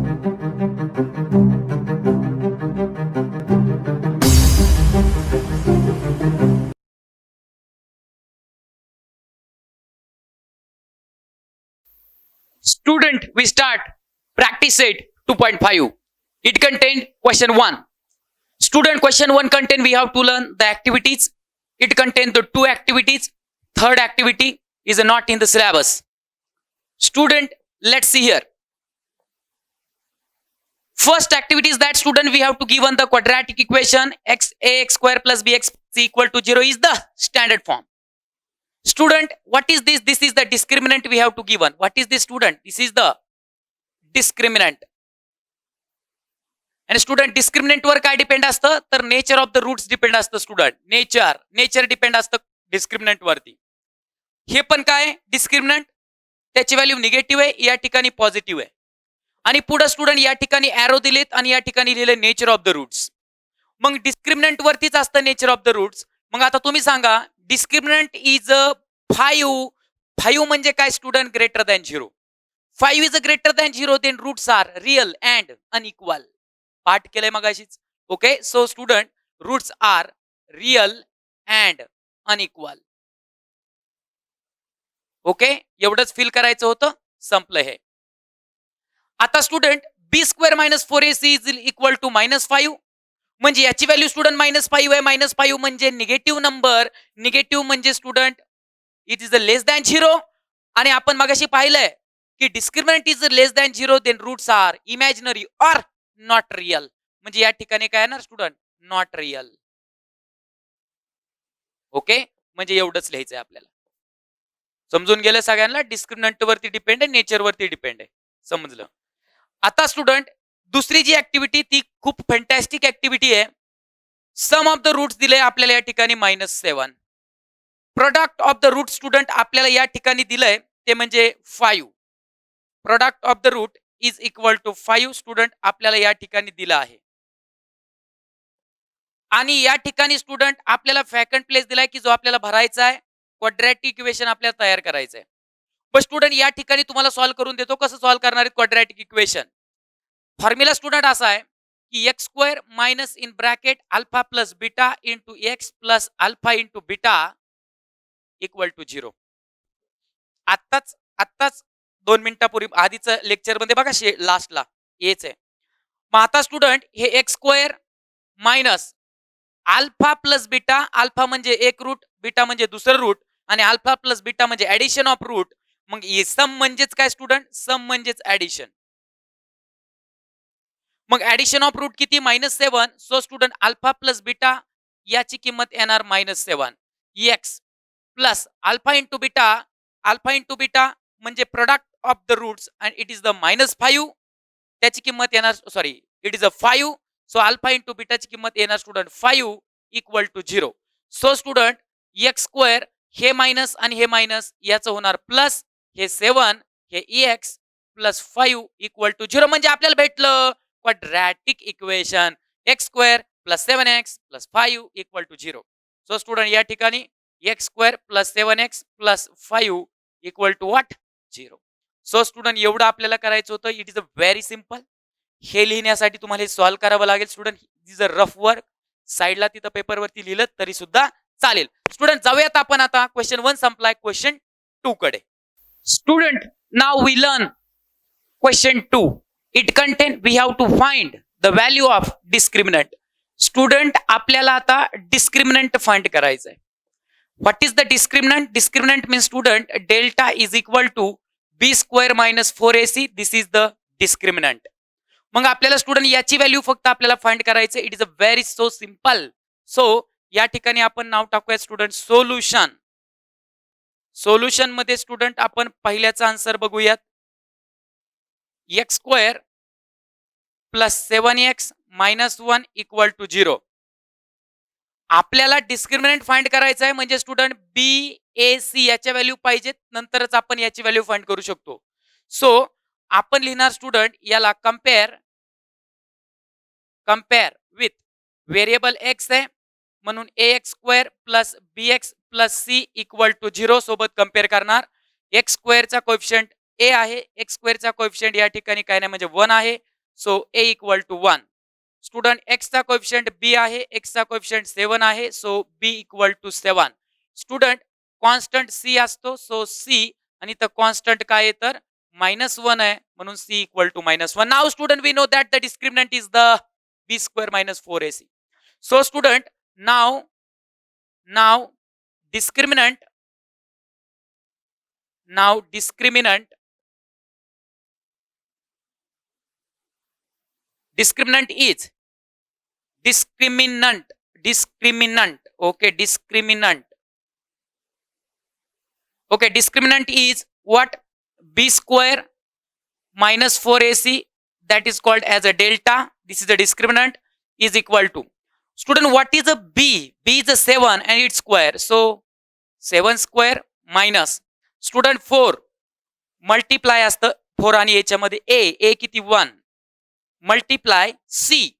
Student, we start practice set 2.5. It contained question 1. Student, question 1 contain we have to learn the activities. It contains the 2 activities. Third activity is not in the syllabus. Student, let's see here. First activity is that student we have to given the quadratic equation ax square plus bx is equal to 0 is the standard form. Student, what is this? This is the discriminant we have to given. What is this, student? This is the discriminant. And student, discriminant वर काय depend असतं तर nature of the roots depend असतं. Student, nature depend असतं discriminant वरती. हे पण काय डिस्क्रिमिनंट, त्याची व्हॅल्यू निगेटिव्ह आहे, या ठिकाणी पॉझिटिव्ह आहे. आणि पुढे स्टुडंट या ठिकाणी एरो दिलेत आणि या ठिकाणी लिहिले नेचर ऑफ द रूट्स. मग डिस्क्रिमिनंट वरतीच असतं नेचर ऑफ द रूट्स. मग आता तुम्ही सांगा डिस्क्रिमिनंट इज 5 म्हणजे काय student? Greater than 0. 5 is greater than 0 then roots are real and unequal. पाठ केलंय मगाशीच. Okay, so student roots are real and unequal. Okay, एवढंच फील करायचं होतं, संपलं हे. आता student B square minus 4ac is equal to -5. म्हणजे याची व्हॅल्यू स्टुडंट -5 आहे. -5 म्हणजे निगेटिव्ह नंबर. निगेटिव्ह म्हणजे student it is less than 0. आणि आपण मगाशी पाहिलंय की discriminant is less than 0 then roots are imaginary or not real. म्हणजे या ठिकाणी काय येणार स्टुडंट? Not real. ओके, म्हणजे एवढंच लिहायचंय आपल्याला. समजून गेलं सगळ्यांना? डिस्क्रिमिनंट वरती डिपेंड आहे, नेचर वरती डिपेंड आहे. समजलं? आता स्टुडंट दुसरी जी ऍक्टिव्हिटी ती खूप फॅन्टॅस्टिक ऍक्टिव्हिटी आहे. सम ऑफ द रूट्स दिले आपल्याला या ठिकाणी -7. Product of the root student आपल्याला या ठिकाणी दिलंय ते म्हणजे 5. Product of the root is equal to 5 student आपल्याला या ठिकाणी दिलं आहे. आणि या ठिकाणी स्टुडंट आपल्याला फॅकंट प्लेस दिलाय की जो आपल्याला भरायचा आहे. क्वाड्रॅटिक इक्वेशन आपल्याला तयार करायचं आहे. पण स्टुडंट या ठिकाणी तुम्हाला सॉल्व्ह करून देतो. कसं सॉल्व्ह करणार आहे क्वाड्रॅटिक इक्वेशन? फॉर्म्युला स्टुडंट असा आहे की x square minus in bracket alpha plus beta into x plus alpha into beta equal to 0. आत्ताच 2 मिनिटापूर्वी आधीचं लेक्चर मध्ये बघा लास्टला हेच आहे. मग आता स्टुडंट हे x square minus alpha plus beta. Alpha म्हणजे एक रूट, बीटा म्हणजे दुसरं रूट आणि अल्फा प्लस बीटा म्हणजे ऍडिशन ऑफ रूट. मग सम म्हणजेच काय स्टुडंट? सम म्हणजेच ऍडिशन. मग ऍडिशन ऑफ रूट किती? -7. So student alpha plus beta याची किंमत येणार -7. X plus alpha into beta. Alpha into beta म्हणजे product of the roots and it is the -5. त्याची किंमत येणार it is 5. So alpha into बीटाची किंमत येणार student 5 equal to 0. So student x square हे मायनस आणि हे मायनस याचं होणार प्लस. हे 7 हे एक्स प्लस 5 इक्वल टू 0. म्हणजे आपल्याला भेटलं quadratic equation x square plus 7x plus 5 equal to 0. So student या ठिकाणी x square plus 7x plus 5 equal to what? 0. So student एवढं आपल्याला करायचं होतं. It is a very simple. हे लिहिण्यासाठी तुम्हाला हे सॉल्व्ह करावं लागेल student. Is a rough work. साईडला तिथं पेपरवरती लिहिलं तरी सुद्धा चालेल. स्टुडंट जाऊयात आपण आता. क्वेश्चन 1 संपलाय, क्वेश्चन 2 कडे. Student now we learn question 2. It contain we have to find the value of discriminant. Student आपल्याला आता डिस्क्रिमिनंट फाइंड करायचं आहे. What is the discriminant? Discriminant means student delta is equal to B square minus 4ac. This is the discriminant. मग आपल्याला student याची value फक्त आपल्याला find करायचं. It is a very so simple. So या ठिकाणी आपण नाव टाकूया स्टुडंट सोल्युशन. सोल्युशन मध्ये स्टुडंट आपण पहिल्याचा आन्सर बघूयात. X square plus 7x minus 1 equal to 0. आपल्याला डिस्क्रिमिनंट फाइंड करायचं आहे म्हणजे स्टुडंट BAC याच्या व्हॅल्यू पाहिजेत. नंतरच आपण याची व्हॅल्यू फाइंड करू शकतो. सो आपण लिहिणार स्टुडंट याला कंपेअर विथ व्हेरिएबल एक्स आहे म्हणून ax square plus bx plus c equal to 0 सोबत कंपेअर करणार. एक्स स्क्वेअरचा कोएफिशियंट a आहे. एक्स स्क्वेअरचा कोएफिशियंट या ठिकाणी काय नाही म्हणजे 1 आहे. So A equal to 1. Student एक्सचा कोएफिशियंट बी आहे, एक्सचा कोएफिशियंट 7 आहे, so B equal to 7. Student constant C असतो, सो सी आणि तर कॉन्स्टंट काय आहे तर -1 आहे, म्हणून C equal to -1. Now student we know that the discriminant is the B square minus 4ac. So student now discriminant is discriminant. Okay, discriminant is what? B square minus 4ac, that is called as a delta. This is the discriminant, is equal to, student, what is a b? B is a 7 and its square, so 7 square minus, student 4 multiply असतं 4 आणि याच्यामध्ये a किती 1 multiply c,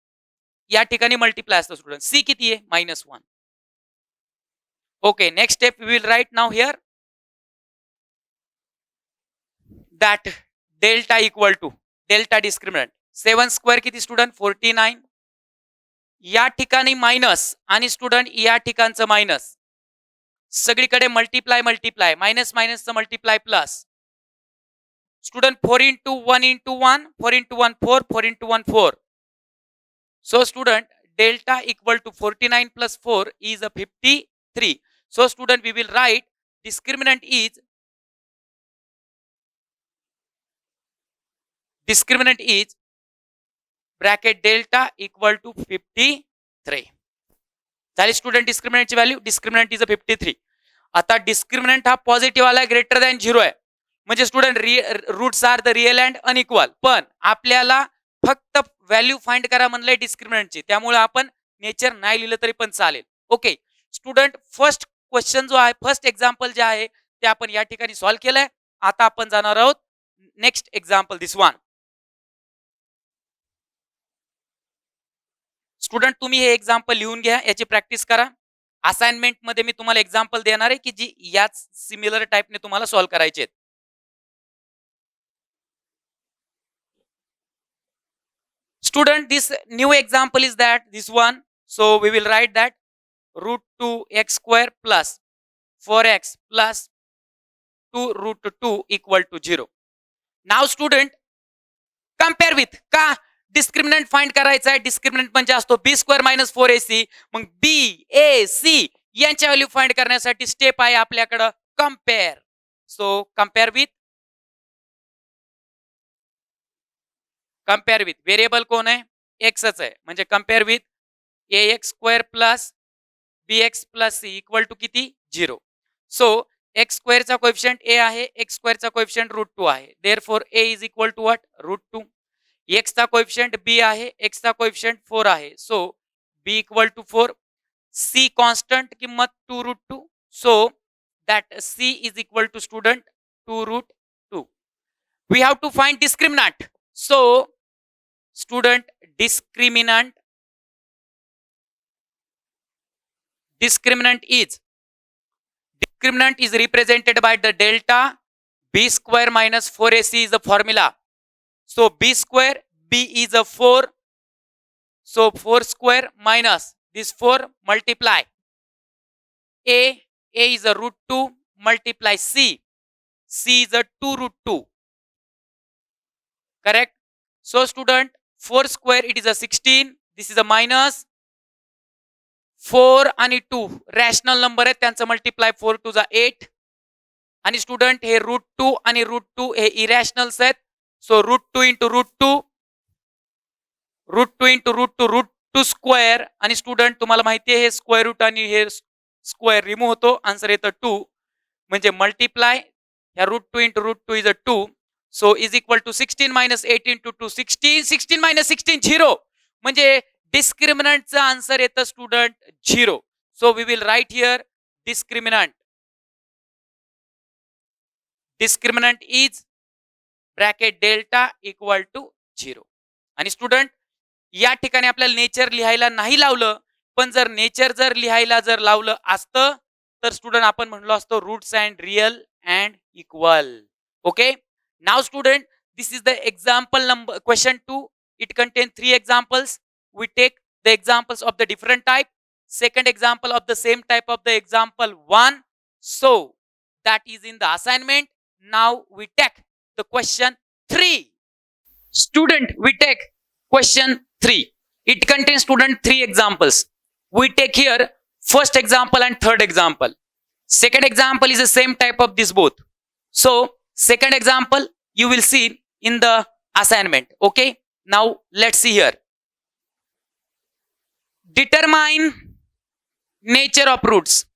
या ठिकाणी multiply असतं student, c किती आहे -1. Okay, next step we will write now here that delta equal to delta discriminant 7 square किती स्टुडंट 49, या ठिकाणी मायनस आणि स्टुडंट या ठिकाणचं मायनस, सगळीकडे मल्टिप्लाय मायनस मायनसचं multiply plus, student 4 into 1 into 1, 4 into 1 4, 4 into 1 4. So student, delta equal to 49 plus 4 is a 53. So student, we will write discriminant is bracket delta equal to 53. झाली student डिस्क्रिमिनंटची value, discriminant is a 53. आता discriminant हा positive आला, greater than 0 आहे, म्हणजे student roots are the real and unequal. पण आपल्याला फक्त व्हॅल्यू फाइंड करा म्हणलंय डिस्क्रिमिनंटची, त्यामुळे आपण नेचर नाही लिहिलं तरी पण चालेल. ओके स्टुडंट, फर्स्ट क्वेश्चन जो आहे, फर्स्ट एक्झाम्पल जे आहे ते आपण या ठिकाणी सॉल्व्ह केलंय. आता आपण जाणार आहोत नेक्स्ट एक्झाम्पल, दिस वन. स्टुडंट तुम्ही हे एक्झाम्पल लिहून घ्या, याची प्रॅक्टिस करा. असाइनमेंट मध्ये मी तुम्हाला एक्झाम्पल देणार आहे की जी याच सिमिलर टाइपने तुम्हाला सॉल्व्ह करायचे आहेत. Student, this new example is that this one. So we will write that root 2x square plus 4x plus 2 root 2 equal to 0. Now student, compare with का डिस्क्रिमिनंट फाइंड करायचा आहे. डिस्क्रिमिनंट म्हणजे असतो b square minus 4ac. मग b a c यांच्या value find करण्यासाठी step आहे आपल्याकडे compare. So compare with variable कोण आहे, एक्सच आहे, म्हणजे compare with ax square plus bx plus c equal to किती 0. सो एक्स स्क्वेअरचा कोएफिशियंट a आहे, एक्स स्क्वेअरचा कोएफिशियंट √2 आहे, therefore a is equal to what √2. एक्सचा कोएफिशियंट b आहे, एक्सचा कोएफिशियंट 4 आहे, so b equal to 4. c constant किंमत 2√2, so that c is equal to student 2√2. We have to find discriminant. So student, discriminant is represented by the delta b square minus 4ac is the formula. So b square, b is a 4, so 4 square minus this 4 multiply a is a √2 multiply c is a 2√2, correct. So student, 4 square it is a 16, this is a minus 4 आणि 2 rational number आहेत, त्यांचं multiply 4 to 8. आणि student हे √2 आणि √2 हे इरॅशनल्स आहेत, so √2 into √2 square. आणि student तुम्हाला माहिती आहे हे स्क्वेअर रूट आणि हे स्क्वेअर रिमूव्ह होतो, आन्सर येतं 2, म्हणजे मल्टिप्लाय ह्या √2 into √2 is a 2. So is equal to 16 minus 8 into 2, 16, 16 minus 16 0, म्हणजे डिस्क्रिमिनंटचा आन्सर येतं student 0. So we will write here discriminant is bracket delta equal to 0. आणि स्टुडंट या ठिकाणी आपल्याला नेचर लिहायला नाही लावलं, पण जर नेचर लिहायला लावलं असतं तर स्टुडंट आपण म्हणलो असतो roots and real and equal. Okay. Now student, this is the example number question 2. It contains 3 examples. We take the examples of the different type. Second example of the same type of the example 1. So that is in the assignment. Now we take the question 3. Student, we take question 3. It contains student 3 examples. We take here first example and third example. Second example is the same type of this both. So second example you will see in the assignment. Okay. Now let's see here. Determine nature of roots.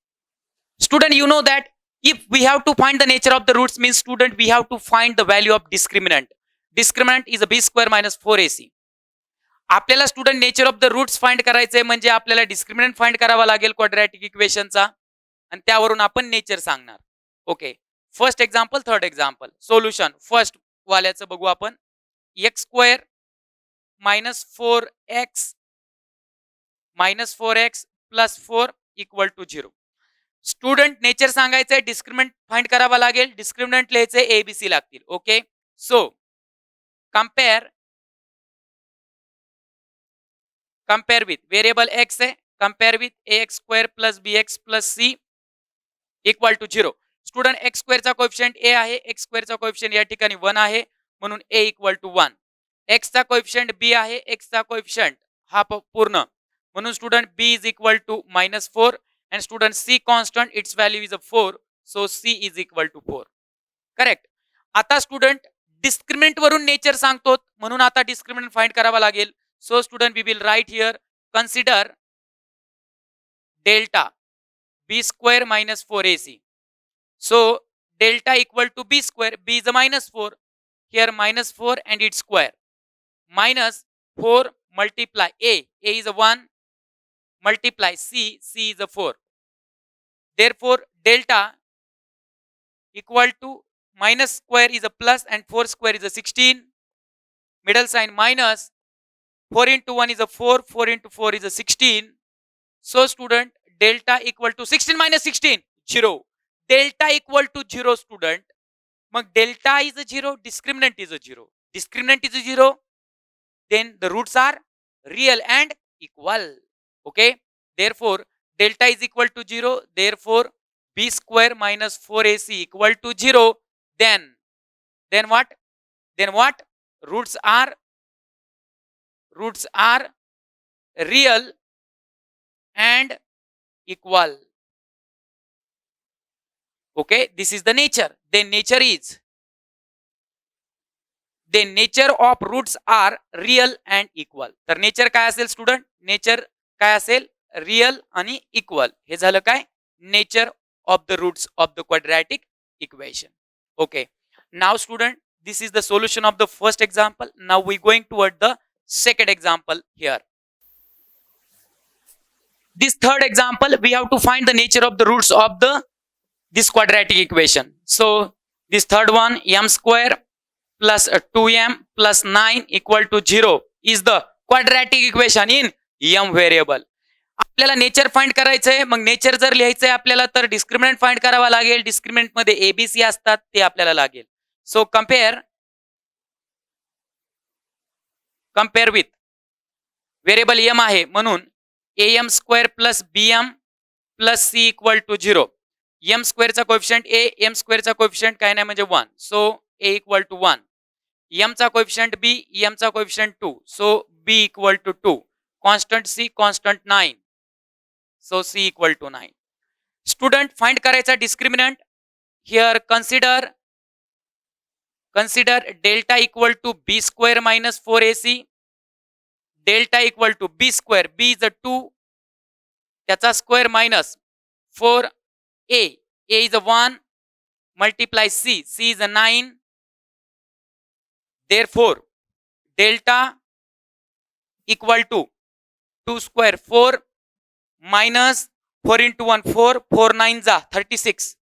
Student, you know that if we have to find the nature of the roots, means student we have to find the value of discriminant. Discriminant is a b square minus 4ac. आपल्याला student nature of the roots find करायचंय, म्हणजे आपल्याला discriminant find करावा लागेल quadratic इक्वेशनचा, आणि त्यावरून आपण nature सांगणार. Okay, first example, third example. Solution first वाल्याचं बघू आपण. X square minus 4x plus 4 equal to 0. Student nature सांगायचंय, डिस्क्रिमिनंट फाइंड करावा लागेल, डिस्क्रिमिनंट लिहायचे एबीसी लागतील. Okay, so compare with variable x है, compare with ax square plus bx plus c equal to 0. Student x स्क्वेअरचा coefficient a आहे, x स्क्वेअरचा coefficient या ठिकाणी 1 आहे, म्हणून a इक्वल टू 1. x चा कोएफिशिएंट b आहे, x चा कोएफिशिएंट हा पूर्ण, म्हणून student b is equal to -4 and student c constant, its value is a 4, so c is equal to 4. Correct. आता स्टुडंट डिस्क्रिमिनंट वरून नेचर सांगतो, म्हणून आता डिस्क्रिमिनंट फाइंड करावा लागेल. So student, we will write here, consider delta b square minus 4ac. So delta equal to b square, b is a -4, here -4 and its square, minus 4 multiply a is a 1, multiply c is a 4. Therefore delta equal to minus square is a plus and 4 square is a 16, middle sign minus, 4 into 1 is a 4, 4 into 4 is a 16. So student, delta equal to 16 minus 16, 0. Delta equal to 0 student. But delta is a 0, discriminant is a 0. Discriminant is a 0, then the roots are real and equal. Okay. Therefore, delta is equal to 0. Therefore, b square minus 4ac equal to 0. Then what? Then what? Roots are real and equal. Okay, this is the nature. Then nature of roots are real and equal. तर nature काय असेल student? Nature काय असेल? Real आणि equal. हे झालं काय? Nature of the roots of the quadratic equation. Okay, now student, this is the solution of the first example. Now we going toward the second example here. This third example, we have to find the nature of the roots of this quadratic equation. So this third one, m square plus 2m plus 9 equal to 0 is the quadratic equation in m variable. आपल्याला nature find करायचंय. मग nature जर लिहायचंय आपल्याला, तर discriminant find करावा लागेल. Discriminant मध्ये एबीसी असतात, ते आपल्याला लागेल. So compare with variable m आहे, म्हणून am square plus bm plus c equal to 0. m स्क्वेअरचा कोएफिशिएंट a, m स्क्वेअरचा कोएफिशिएंट काय नाही म्हणजे 1, so a equal to 1. m चा कोएफिशिएंट b, m चा coefficient 2, so b equal to 2. Constant c, constant 9, so c equal to 9. Student find करायचा discriminant. Here consider delta equal to b square minus 4ac. Delta equal to b square, b is a 2, त्याचा square minus 4a, a is a 1, multiply c is a 9. Therefore delta equal to 2 square 4 minus 4 into 1 4, 4 9 जा 36.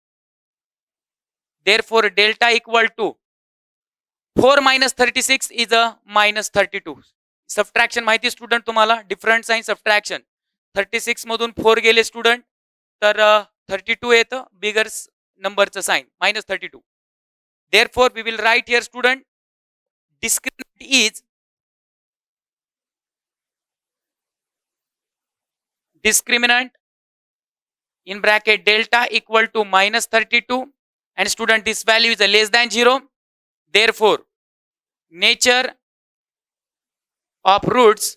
Therefore delta equal to 4 minus 36 is a minus 32. Subtraction माहिती student तुम्हाला, different sign subtraction. 36 मधून 4 गेले student, तर 32 येतं, बिगर नंबरचं sign -32. Therefore we will write here student, discriminant is discriminant in bracket delta equal to minus 32, and student this value is a less than 0. Therefore nature of roots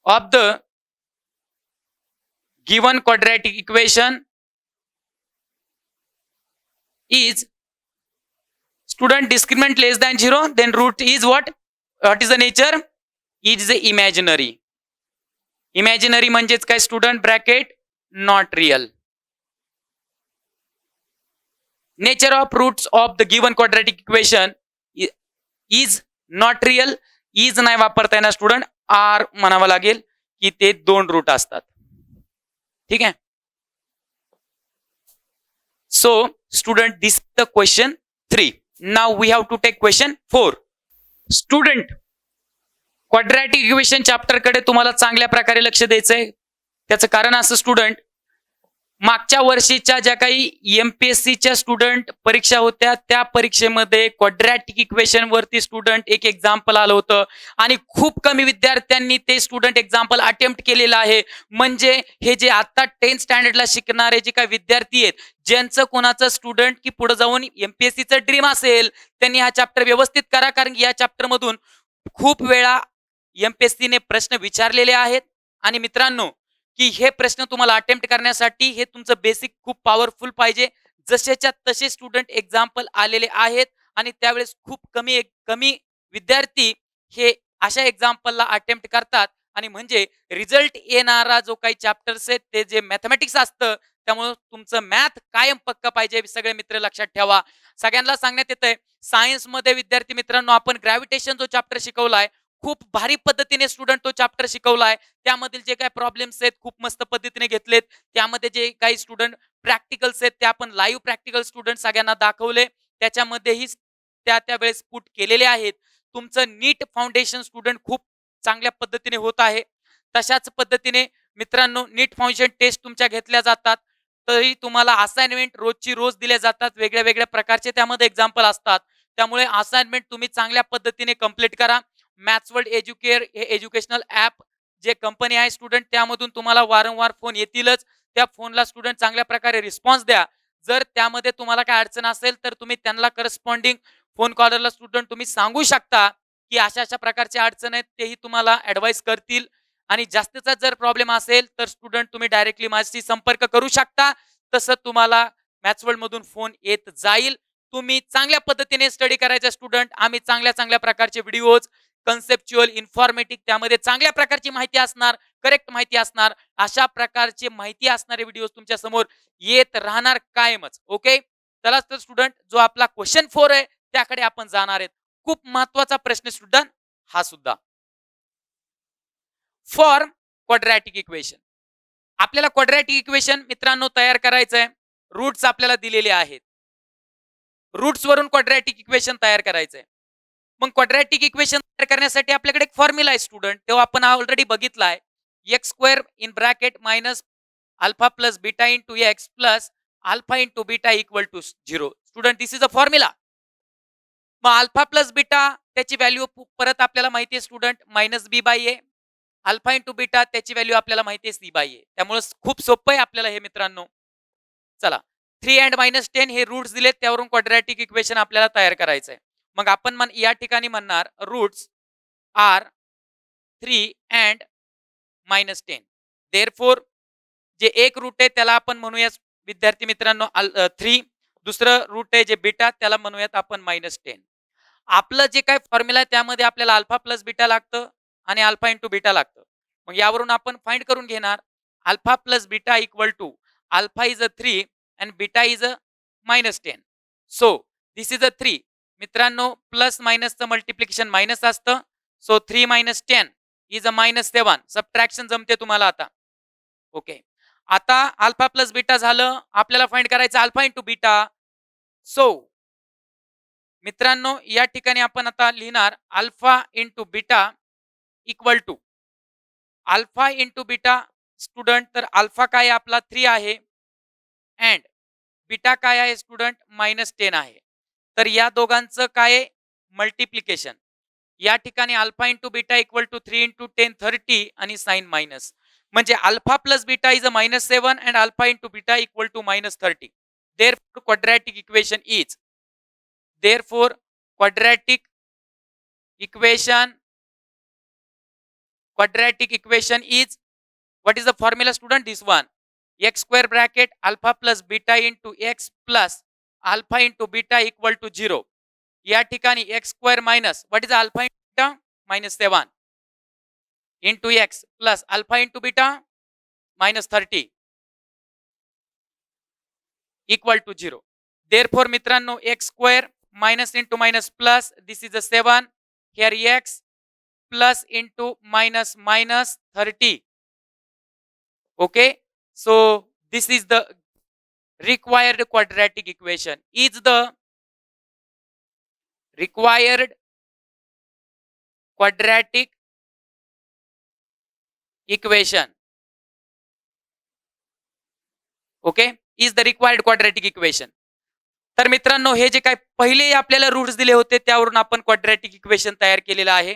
of the given quadratic equation is student discriminant less than 0, then root is what is the nature? It is the imaginary. Imaginary म्हणजेच काय student bracket not real. Nature of roots of the given quadratic equation is not real. Is नाही वापरता येणार student, R म्हणावं लागेल की ते 2 route असतात. ठीक आहे. So student this the question 3. Now we have to take question 4. Student quadratic equation chapter कडे तुम्हाला चांगल्या प्रकारे लक्ष द्यायचंय. त्याचं कारण असं स्टुडंट, मागच्या वर्षीच्या ज्या काही एमपीएससीच्या स्टुडंट परीक्षा होत्या त्या परीक्षेमध्ये क्वाड्रॅटिक इक्वेशन वरती स्टुडंट एक एक्झाम्पल आलं होतं आणि खूप कमी विद्यार्थ्यांनी ते स्टुडंट एक्झाम्पल अटेम्प्ट केलेलं आहे. म्हणजे हे जे आता 10th स्टँडर्डला शिकणारे जे काही विद्यार्थी आहेत, ज्यांचं कोणाचं स्टुडंट की पुढे जाऊन एमपीएससीचं ड्रीम असेल, त्यांनी हा चॅप्टर व्यवस्थित करा. कारण या चॅप्टर मधून खूप वेळा एमपीएससीने प्रश्न विचारलेले आहेत. आणि मित्रांनो, की हे प्रश्न तुम्हाला अटेम्प्ट करण्यासाठी हे तुमचं बेसिक खूप पॉवरफुल पाहिजे. जसेच्या तसे स्टुडंट एक्झाम्पल आलेले आहेत आणि त्यावेळेस खूप कमी विद्यार्थी हे अशा एक्झाम्पलला अटेम्प्ट करतात. आणि म्हणजे रिझल्ट येणारा जो काही चॅप्टर्स आहेत ते जे मॅथमॅटिक्स असतं, त्यामुळे तुमचं मॅथ कायम पक्का पाहिजे. सगळे मित्र लक्षात ठेवा. सगळ्यांना सांगण्यात येतंय, सायन्स मध्ये विद्यार्थी मित्रांनो आपण ग्रॅव्हिटेशन जो चॅप्टर शिकवलाय, खूप भारी पद्धतीने स्टुडंट तो चॅप्टर शिकवलाय. त्यामधील जे काही प्रॉब्लेम्स आहेत खूप मस्त पद्धतीने घेतलेत. त्यामध्ये जे काही स्टुडंट प्रॅक्टिकल्स आहेत ते आपण लाईव्ह प्रॅक्टिकल स्टुडंट सगळ्यांना दाखवले. त्याच्यामध्येही त्या वेळेस पुट केलेले आहेत. तुमचं नीट फाउंडेशन स्टुडंट खूप चांगल्या पद्धतीने होत आहे. तशाच पद्धतीने मित्रांनो नीट फाउंडेशन टेस्ट तुमच्या घेतल्या जातात. तरी तुम्हाला असाइनमेंट रोजची रोज दिल्या जातात. वेगळ्या वेगळ्या प्रकारचे त्यामध्ये एक्झाम्पल असतात. त्यामुळे असाइनमेंट तुम्ही चांगल्या पद्धतीने कंप्लीट करा. मॅथ्स वर्ल्ड एज्युकेअर हे एज्युकेशनल ऍप जे कंपनी आहे स्टुडंट, त्यामधून तुम्हाला वारंवार फोन येतीलच. त्या फोनला स्टुडंट चांगल्या प्रकारे रिस्पॉन्स द्या. जर त्यामध्ये तुम्हाला काय अडचण असेल तर तुम्ही त्यांना करस्पॉन्डिंग फोन कॉलरला स्टुडंट तुम्ही सांगू शकता की अशा अशा प्रकारचे अडचण आहेत, तेही तुम्हाला ऍडवाइस करतील. आणि जास्तीचा जर प्रॉब्लेम असेल तर स्टुडंट तुम्ही डायरेक्टली माझ्याशी संपर्क करू शकता. तसं तुम्हाला मॅथ्स वर्ल्ड मधून फोन येत जाईल. तुम्ही चांगल्या पद्धतीने स्टडी करायचा स्टुडंट. आम्ही चांगल्या प्रकारचे व्हिडिओज, कन्सेप्च्युअल, इन्फॉर्मेटिव्ह, त्यामध्ये चांगल्या प्रकारची माहिती असणार, करेक्ट माहिती असणार, अशा प्रकारचे माहिती असणारे व्हिडिओ तुमच्या समोर येत राहणार कायमच. ओके. चला तर स्टुडंट, जो आपला क्वेश्चन 4 आहे त्याकडे आपण जाणार आहेत. खूप महत्वाचा प्रश्न स्टुडंट हा सुद्धा. फॉर क्वाड्रॅटिक इक्वेशन, आपल्याला क्वाड्रॅटिक इक्वेशन मित्रांनो तयार करायचं आहे. रूट्स आपल्याला दिलेले आहेत. रूट्स वरून क्वाड्रॅटिक इक्वेशन तयार करायचं आहे. मग क्वाड्रॅटिक इक्वेशन तयार करण्यासाठी आपल्याकडे एक फॉर्म्युला आहे स्टुडंट, तेव्हा आपण ऑलरेडी बघितला आहे. X square in bracket minus alpha plus beta into x plus alpha into beta equal to 0. Student this is a formula. मग अल्फा प्लस बीटा त्याची व्हॅल्यू परत आपल्याला माहिती आहे student minus B by A. Alpha into beta त्याची value आपल्याला माहिती आहे सी बाय ए. त्यामुळे खूप सोपं आहे आपल्याला हे मित्रांनो. चला, 3 and -10 हे रूट्स दिलेत, त्यावरून क्वाड्रॅटिक इक्वेशन आपल्याला तयार करायचं आहे. मग आपण या ठिकाणी म्हणणार रूट्स आर 3 and -10. देअरफॉर जे एक रूट आहे त्याला आपण म्हणूया विद्यार्थी मित्रांनो 3. दुसरं रूट आहे जे बीटा, त्याला म्हणूयात आपण -10. आपलं जे काय फॉर्म्युला आहे त्यामध्ये आपल्याला अल्फा प्लस बीटा लागतं आणि अल्फा इंटू बीटा लागतं. मग यावरून आपण फाइंड करून घेणार alpha plus beta equal to alpha is a 3 and beta is a -10. So this is a 3. मित्रांनो प्लस मायनसचं मल्टिप्लिकेशन मायनस असतं. So 3 - 10 is a -7. सबट्रॅक्शन जमते तुम्हाला आता. ओके. आता अल्फा प्लस बीटा झालं. आपल्याला फाइंड करायचं अल्फा इंटू बीटा. सो मित्रांनो या ठिकाणी आपण आता लिहिणार alpha into beta equal to alpha into beta. Student तर अल्फा काय आपला 3 आहे अँड बीटा काय आहे स्टुडंट -10 आहे. तर या दोघांचं काय मल्टिप्लिकेशन. या ठिकाणी alpha into beta equal to 3 into 10 30 आणि साइन मायनस, म्हणजे alpha plus beta is a -7 and alpha into beta equal to -30. Therefore quadratic equation is, therefore quadratic equation is, what is the formula student? This one, x square bracket alpha plus beta into x plus alpha into beta equal to 0. या ठिकाणी x square minus, what is alpha into beta? -7 into x plus alpha into beta -30 equal to 0. Therefore मित्रांनो x square minus into minus plus, this is a 7, here x plus into minus 30. Okay, so this is the required quadratic equation. Is the required quadratic equation. Okay, is the required quadratic equation. तर मित्रांनो हे जे काय पहिले आपल्याला roots दिले होते त्यावरून आपण क्वाड्रॅटिक इक्वेशन तयार केलेलं आहे.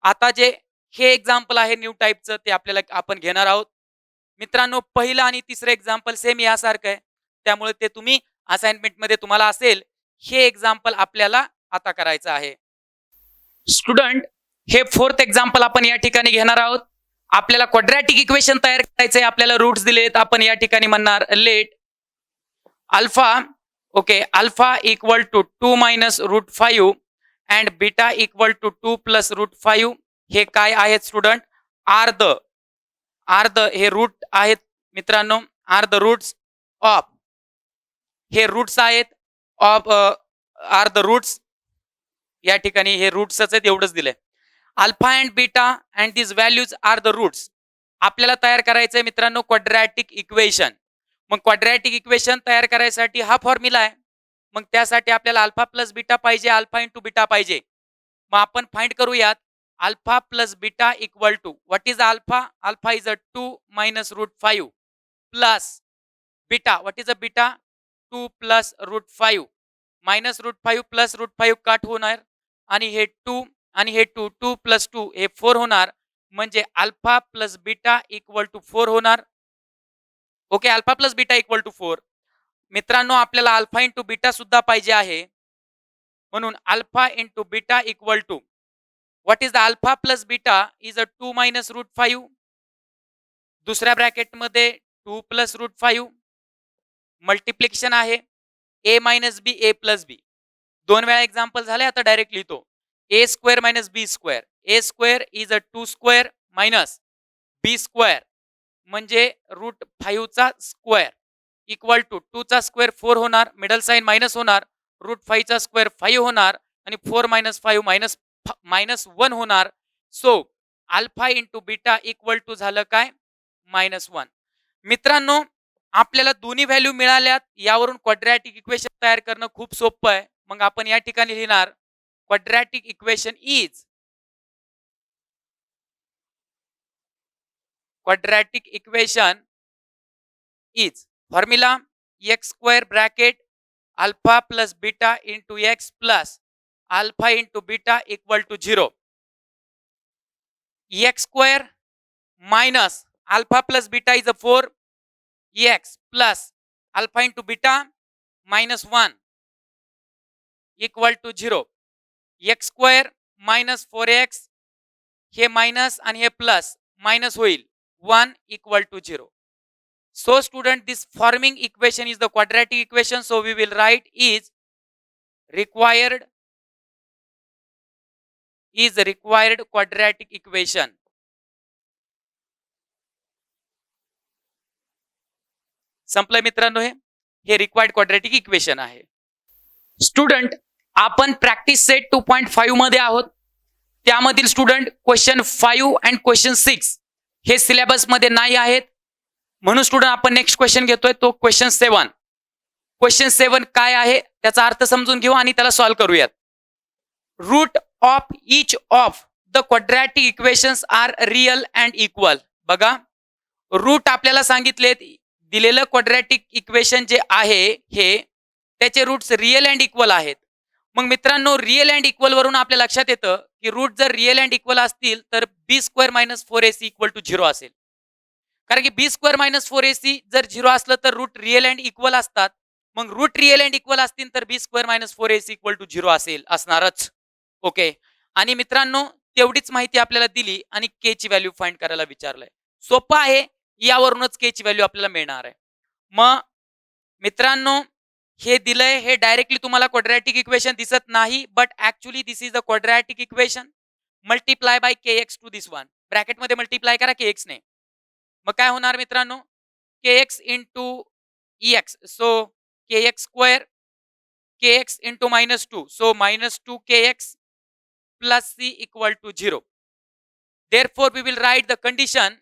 आता जे हे एक्झाम्पल आहे न्यू टाइपचं ते आपल्याला आपण घेणार आहोत. मित्रांनो पहिलं आणि तिसरं एक्झाम्पल सेम यासारखं आहे, त्यामुळे ते तुम्ही असाइनमेंट मध्ये तुम्हाला असेल. हे एक्झाम्पल आपल्याला आता करायचं आहे. स्टुडंट हे फोर्थ एक्झाम्पल आपण या ठिकाणी घेणार आहोत. आपल्याला क्वाड्रॅटिक इक्वेशन तयार करायचं आहे. आपल्याला रूट्स दिलेत, आपण या ठिकाणी म्हणणार let alpha, okay, alpha equal to 2 minus root 5 and beta equal to 2 plus root 5. हे काय आहेत स्टुडंट? आर द हे रूट आहेत मित्रांनो, आर द रूट्स ऑफ, हे रूट्स आहेत ऑफ, आर द रूट्स, या ठिकाणी हे रूट्सच आहेत एवढंच दिलंय. Alpha and beta and this values are the roots. आपल्याला तयार करायचंय मित्रांनो क्वाड्रॅटिक इक्वेशन. मग क्वाड्रॅटिक इक्वेशन तयार करायसाठी हा फॉर्म्युला आहे. मग त्यासाठी आपल्याला अल्फा प्लस बीटा पाहिजे, अल्फा इंटू बीटा पाहिजे. मग आपण फाइंड करूयात alpha plus beta equal to, what is alpha? Alpha is a 2 minus root 5 plus beta, what is a beta? 2 plus root 5 minus root 5 plus root 5 cut होणार आणि हे 2 आणि हे 2, 2 प्लस 2 हे 4 होणार, म्हणजे alpha plus beta equal to 4 होणार. Okay, alpha plus beta equal to 4. मित्रांनो आपल्याला अल्फा इंटू बीटा सुद्धा पाहिजे आहे, म्हणून alpha into beta equal to, what is the alpha plus beta is a 2 minus root 5, दुसऱ्या ब्रॅकेट मध्ये 2 प्लस रूट 5, मल्टिप्लिकेशन आहे a minus b a plus b. 2 वेळा एक्झाम्पल झाले, आता डायरेक्ट लिहितो. a square minus b square, a square is a 2 square minus b square म्हणजे root 5 चा square equal to 2 चा स्क्वेअर 4 होणार, मिडल साइन मायनस होणार, रूट 5 चा स्क्वेअर 5 होणार आणि 4 मायनस 5 मायनस 1 होणार. So alpha into beta equal to झालं काय? -1. मित्रांनो आपल्याला दोन्ही व्हॅल्यू मिळाल्यात, यावरून क्वाड्रॅटिक इक्वेशन तयार करणं खूप सोपं आहे. मग आपण या ठिकाणी लिहिणार quadratic equation is, quadratic equation is formula x square bracket alpha plus beta into x plus alpha into beta equal to 0. X square minus alpha plus beta is a 4, x plus alpha into beta minus 1 equal to 0. X square minus 4x, हे minus आणि हे plus minus होईल, 1 equal to 0. So student, this forming equation is the quadratic equation. So we will write is required quadratic equation. संपलं मित्रांनो, हे required quadratic equation आहे. Student आपण practice set 2.5 मध्ये आहोत. त्यामधील स्टुडंट क्वेश्चन 5 अँड क्वेश्चन 6 हे सिलेबस मध्ये नाही आहेत, म्हणून स्टुडंट आपण नेक्स्ट क्वेश्चन घेतोय तो क्वेश्चन 7. क्वेश्चन 7 काय आहे त्याचा अर्थ समजून घेऊ आणि त्याला सॉल्व्ह करूयात. Root of each of the quadratic equations are real and equal. बघा रूट आपल्याला सांगितलेत, दिलेलं क्वाड्रॅटिक इक्वेशन जे आहे हे त्याचे रूट्स रियल अँड इक्वल आहेत. मग मित्रांनो रिअल अँड इक्वल वरून आपल्या लक्षात येतं की रूट जर रिअल अँड इक्वल असतील तर b square minus 4ac equal to 0 असेल. कारण की बी स्क्वेअर मायनस 4ac जर 0 असलं तर रूट रिअल अँड इक्वल असतात. मग रूट रिअल अँड इक्वल असतील तर b square minus 4ac equal to 0 असेल, असणारच. ओके. आणि मित्रांनो तेवढीच माहिती आपल्याला दिली आणि के ची व्हॅल्यू फाइंड करायला विचारलंय. सोपं आहे, यावरूनच के ची व्हॅल्यू आपल्याला मिळणार आहे. मग मित्रांनो हे दिलंय, हे डायरेक्टली तुम्हाला क्वाड्रॅटिक इक्वेशन दिसत नाही, but actually this is a quadratic equation. Multiply by k x to this one, ब्रॅकेटमध्ये मल्टिप्लाय करा के एक्स ने. मग काय होणार मित्रांनो, k x into x, so k x square, k x into -2, so -2 k x plus c equal to 0. Therefore, we will write the condition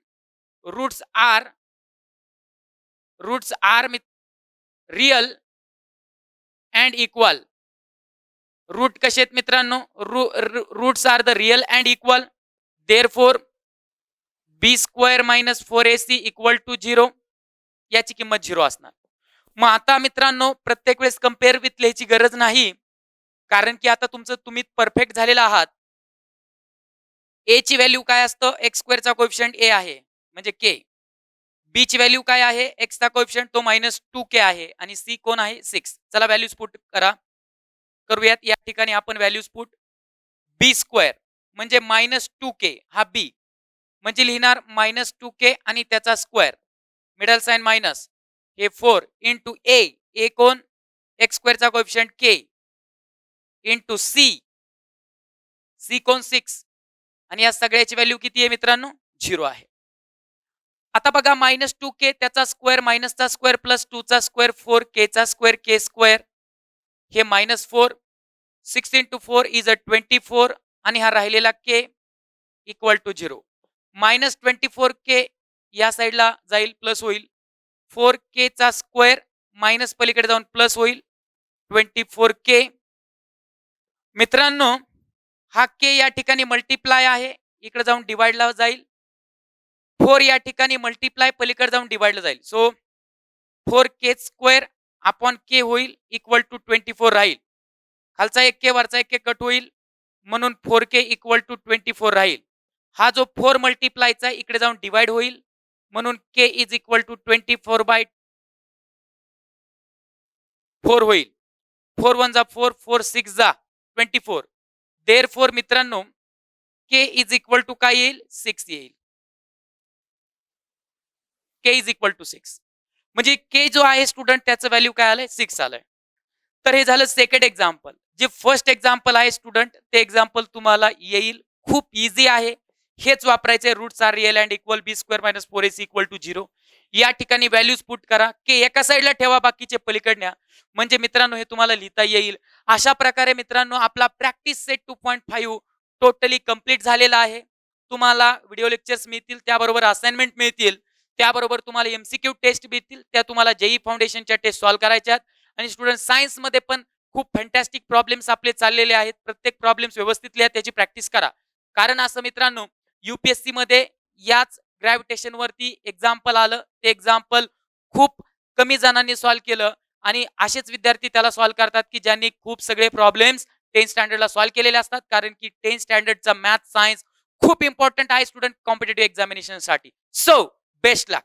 roots are real and equal. Root कसे आहेत मित्रांनो, roots are the real and equal. Therefore B square minus 4ac equal to 0, याची किंमत 0 असणार. मग आता मित्रांनो प्रत्येक वेळेस कम्पेअर विथ लिहायची गरज नाही, कारण की आता तुम्ही परफेक्ट झालेला आहात. ए ची व्हॅल्यू काय असतं, एक्स स्क्वेअरचा कोएफिशियंट ए आहे म्हणजे के. बी ची व्हॅल्यू काय आहे, एक्सचा कोएफिशियंट तो -2k आहे आणि सी कोण आहे 6. चला व्हॅल्यूज पुट करूयात. या ठिकाणी आपण व्हॅल्यूज पुट, बी स्क्वेअर म्हणजे -2k हा बी म्हणजे लिहिणार -2k आणि त्याचा स्क्वेअर, मिडल साइन मायनस, हे 4 इंटू ए कोण, एक्स स्क्वेअरचा कोएफिशियंट के, इंटू सी कोण 6, आणि या सगळ्याची व्हॅल्यू किती आहे मित्रांनो, 0 आहे. आता बघा -2k त्याचा स्क्वेअर मायनसचा स्क्वेअर प्लस 2 चा स्क्वेअर 4k चा स्क्वेअर के स्क्वेअर, हे -4, 6 इंटू 4 इज अ 24 आणि हा राहिलेला k इक्वल टू 0. -24k या साईडला जाईल प्लस होईल, 4k चा स्क्वेअर मायनस पलीकडे जाऊन प्लस होईल 24k. मित्रांनो हा के या ठिकाणी मल्टिप्लाय आहे, इकडे जाऊन डिवाइडला जाईल. 4 या ठिकाणी मल्टिप्लाय पलीकडे जाऊन डिवाइडला जाईल, सो 4k स्क्वेअर अपॉन के होईल इक्वल टू 24 राहील. खालचा 1k वरचा 1k कट होईल म्हणून 4k इक्वल टू 24 राहील. हा जो 4 मल्टिप्लायचा इकडे जाऊन डिवाइड होईल म्हणून k इज इक्वल टू 24/4 होईल. 4 1 जा 4, 4 6 जा 24. देअरफॉर मित्रांनो k इज इक्वल टू काय येईल, 6 येईल. k इज इक्वल टू 6 म्हणजे k जो आहे स्टुडंट त्याचं व्हॅल्यू काय आलंय, 6 आलंय. तर हे झालं सेकंड एक्झाम्पल. जे फर्स्ट एक्झाम्पल आहे स्टुडंट ते एक्झाम्पल तुम्हाला येईल, खूप इझी आहे. हेच वापरायचे, roots are real and equal, B square minus 4ac equal to 0. या ठिकाणी व्हॅल्यूज पुट करा, के एका साईडला ठेवा, बाकीचे पलीकडण्या, म्हणजे मित्रांनो हे तुम्हाला लिहिता येईल. अशा प्रकारे मित्रांनो आपला प्रॅक्टिस सेट 2.5 टोटली कंप्लीट झालेला आहे. तुम्हाला व्हिडिओ लेक्चर्स मिळतील, त्याबरोबर असाइनमेंट मिळतील, त्याबरोबर तुम्हाला एमसीक्यू टेस्ट मिळतील, त्या तुम्हाला जेई फाउंडेशनच्या टेस्ट सॉल्व्ह करायच्या आहेत. आणि स्टुडंट सायन्स मध्ये पण खूप फॅन्टॅस्टिक प्रॉब्लेम्स आपले चाललेले आहेत. प्रत्येक प्रॉब्लेम्स व्यवस्थित लिहा, त्याची प्रॅक्टिस करा. कारण असं मित्रांनो युपीएससी मध्ये याच ग्रॅव्हिटेशन वरती एक्झाम्पल आलं, ते एक्झाम्पल खूप कमी जणांनी सॉल्व्ह केलं आणि असेच विद्यार्थी त्याला सॉल्व्ह करतात की ज्यांनी खूप सगळे प्रॉब्लेम्स 10th स्टँडर्डला सॉल्व्ह केलेले असतात. कारण की 10th स्टँडर्डचा मॅथ सायन्स खूप इम्पॉर्टंट आहे स्टुडंट कॉम्पिटेटिव्ह एक्झामिनेशन साठी. सो बेस्ट लक.